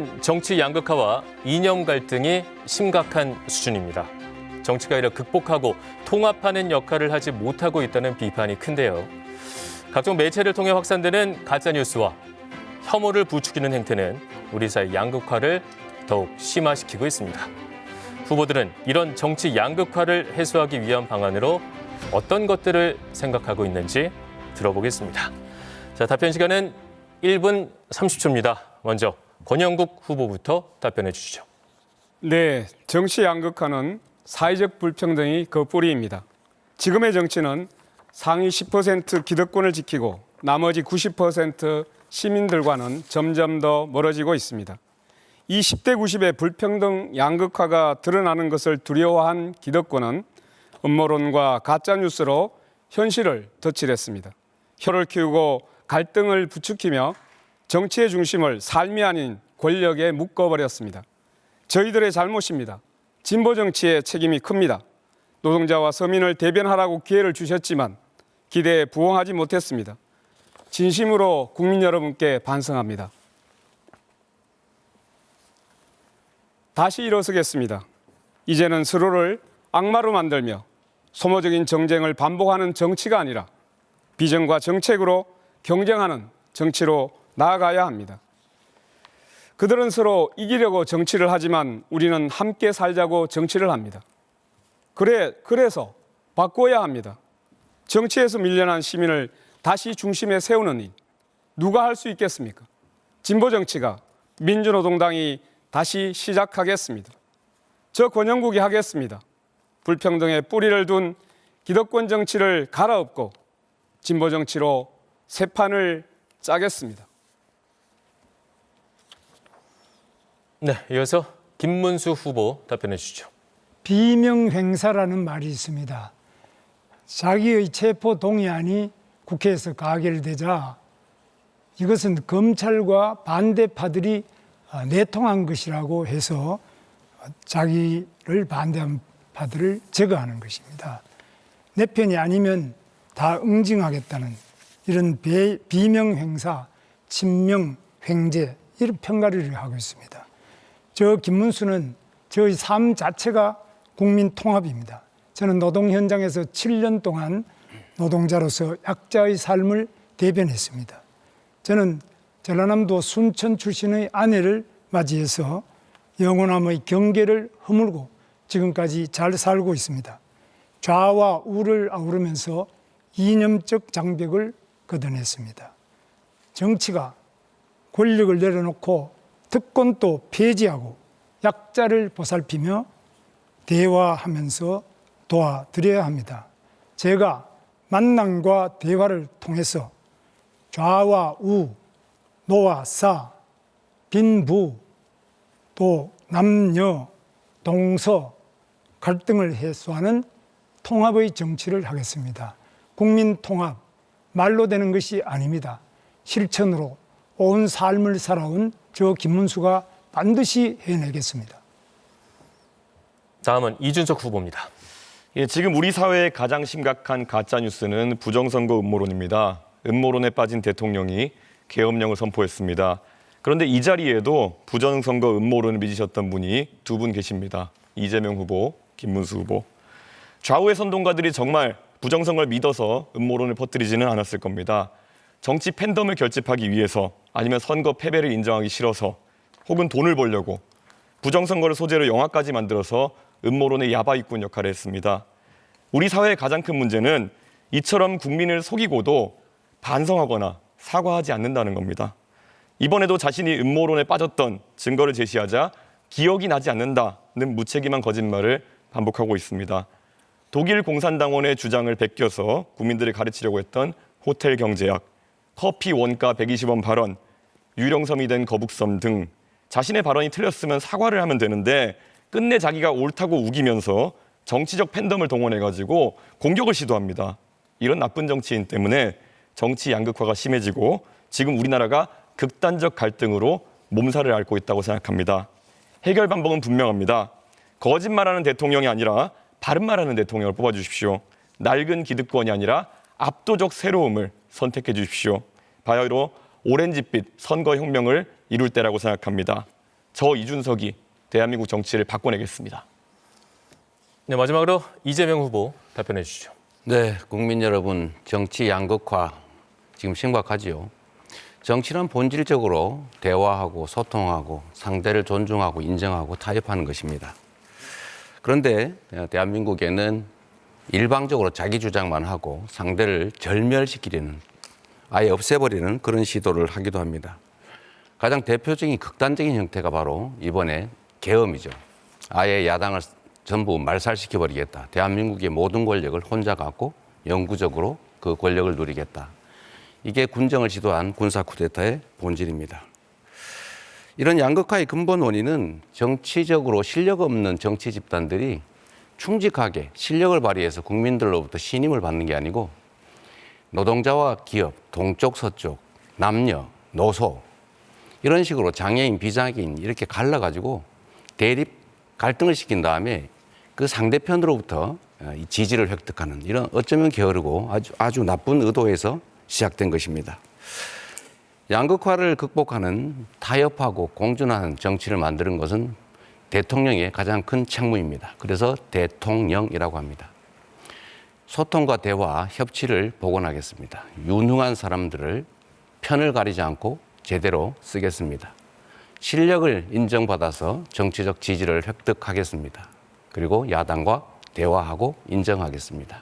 최근 정치 양극화와 이념 갈등이 심각한 수준입니다. 정치가 이를 극복하고 통합하는 역할을 하지 못하고 있다는 비판이 큰데요. 각종 매체를 통해 확산되는 가짜뉴스와 혐오를 부추기는 행태는 우리 사회 양극화를 더욱 심화시키고 있습니다. 후보들은 이런 정치 양극화를 해소하기 위한 방안으로 어떤 것들을 생각하고 있는지 들어보겠습니다. 자, 답변 시간은 1분 30초입니다. 먼저 권영국 후보부터 답변해 주시죠. 네, 정치 양극화는 사회적 불평등이 그 뿌리입니다. 지금의 정치는 상위 10% 기득권을 지키고 나머지 90% 시민들과는 점점 더 멀어지고 있습니다. 이 10대 90의 불평등 양극화가 드러나는 것을 두려워한 기득권은 음모론과 가짜뉴스로 현실을 덧칠했습니다. 혀를 키우고 갈등을 부추기며 정치의 중심을 삶이 아닌 권력에 묶어버렸습니다. 저희들의 잘못입니다. 진보 정치의 책임이 큽니다. 노동자와 서민을 대변하라고 기회를 주셨지만 기대에 부응하지 못했습니다. 진심으로 국민 여러분께 반성합니다. 다시 일어서겠습니다. 이제는 서로를 악마로 만들며 소모적인 정쟁을 반복하는 정치가 아니라 비전과 정책으로 경쟁하는 정치로 나아가야 합니다. 그들은 서로 이기려고 정치를 하지만 우리는 함께 살자고 정치를 합니다. 그래서 바꿔야 합니다. 정치에서 밀려난 시민을 다시 중심에 세우는 일, 누가 할 수 있겠습니까? 진보 정치가 민주노동당이 다시 시작하겠습니다. 저 권영국이 하겠습니다. 불평등의 뿌리를 둔 기득권 정치를 갈아엎고 진보 정치로 새 판을 짜겠습니다. 네, 이어서 김문수 후보 답변해 주시죠. 비명횡사라는 말이 있습니다. 자기의 체포 동의안이 국회에서 가결되자 이것은 검찰과 반대파들이 내통한 것이라고 해서 자기를 반대한 파들을 제거하는 것입니다. 내 편이 아니면 다 응징하겠다는 이런 비명횡사, 친명횡재 이런 평가를 하고 있습니다. 저 김문수는 저의 삶 자체가 국민 통합입니다. 저는 노동 현장에서 7년 동안 노동자로서 약자의 삶을 대변했습니다. 저는 전라남도 순천 출신의 아내를 맞이해서 영원함의 경계를 허물고 지금까지 잘 살고 있습니다. 좌와 우를 아우르면서 이념적 장벽을 걷어냈습니다. 정치가 권력을 내려놓고 특권도 폐지하고 약자를 보살피며 대화하면서 도와드려야 합니다. 제가 만남과 대화를 통해서 좌와 우, 노와 사, 빈부, 또 남녀, 동서, 갈등을 해소하는 통합의 정치를 하겠습니다. 국민 통합, 말로 되는 것이 아닙니다. 실천으로 온 삶을 살아온 저 김문수가 반드시 해내겠습니다. 다음은 이준석 후보입니다. 예, 지금 우리 사회의 가장 심각한 가짜뉴스는 부정선거 음모론입니다. 음모론에 빠진 대통령이 계엄령을 선포했습니다. 그런데 이 자리에도 부정선거 음모론을 믿으셨던 분이 두 분 계십니다. 이재명 후보, 김문수 후보. 좌우의 선동가들이 정말 부정선거를 믿어서 음모론을 퍼뜨리지는 않았을 겁니다. 정치 팬덤을 결집하기 위해서 아니면 선거 패배를 인정하기 싫어서 혹은 돈을 벌려고 부정선거를 소재로 영화까지 만들어서 음모론의 야바이꾼 역할을 했습니다. 우리 사회의 가장 큰 문제는 이처럼 국민을 속이고도 반성하거나 사과하지 않는다는 겁니다. 이번에도 자신이 음모론에 빠졌던 증거를 제시하자 기억이 나지 않는다는 무책임한 거짓말을 반복하고 있습니다. 독일 공산당원의 주장을 베껴서 국민들을 가르치려고 했던 호텔 경제학, 커피 원가 120원 발언, 유령섬이 된 거북섬 등 자신의 발언이 틀렸으면 사과를 하면 되는데 끝내 자기가 옳다고 우기면서 정치적 팬덤을 동원해가지고 공격을 시도합니다. 이런 나쁜 정치인 때문에 정치 양극화가 심해지고 지금 우리나라가 극단적 갈등으로 몸살을 앓고 있다고 생각합니다. 해결 방법은 분명합니다. 거짓말하는 대통령이 아니라 바른말하는 대통령을 뽑아주십시오. 낡은 기득권이 아니라 압도적 새로움을 선택해 주십시오. 바야흐로 오렌지빛 선거혁명을 이룰 때라고 생각합니다. 저 이준석이 대한민국 정치를 바꿔내겠습니다. 네, 마지막으로 이재명 후보 답변해 주시죠. 네, 국민 여러분, 정치 양극화 지금 심각하지요. 정치는 본질적으로 대화하고 소통하고 상대를 존중하고 인정하고 타협하는 것입니다. 그런데 대한민국에는 일방적으로 자기 주장만 하고 상대를 절멸시키려는, 아예 없애버리는 그런 시도를 하기도 합니다. 가장 대표적인 극단적인 형태가 바로 이번에 계엄이죠. 아예 야당을 전부 말살시켜버리겠다. 대한민국의 모든 권력을 혼자 갖고 영구적으로 그 권력을 누리겠다. 이게 군정을 시도한 군사 쿠데타의 본질입니다. 이런 양극화의 근본 원인은 정치적으로 실력 없는 정치 집단들이 충직하게 실력을 발휘해서 국민들로부터 신임을 받는 게 아니고 노동자와 기업, 동쪽, 서쪽, 남녀, 노소 이런 식으로 장애인, 비장애인 이렇게 갈라가지고 대립, 갈등을 시킨 다음에 그 상대편으로부터 이 지지를 획득하는 이런 어쩌면 게으르고 아주 나쁜 의도에서 시작된 것입니다. 양극화를 극복하는 타협하고 공존하는 정치를 만드는 것은 대통령의 가장 큰 책무입니다. 그래서 대통령이라고 합니다. 소통과 대화, 협치를 복원하겠습니다. 유능한 사람들을 편을 가리지 않고 제대로 쓰겠습니다. 실력을 인정받아서 정치적 지지를 획득하겠습니다. 그리고 야당과 대화하고 인정하겠습니다.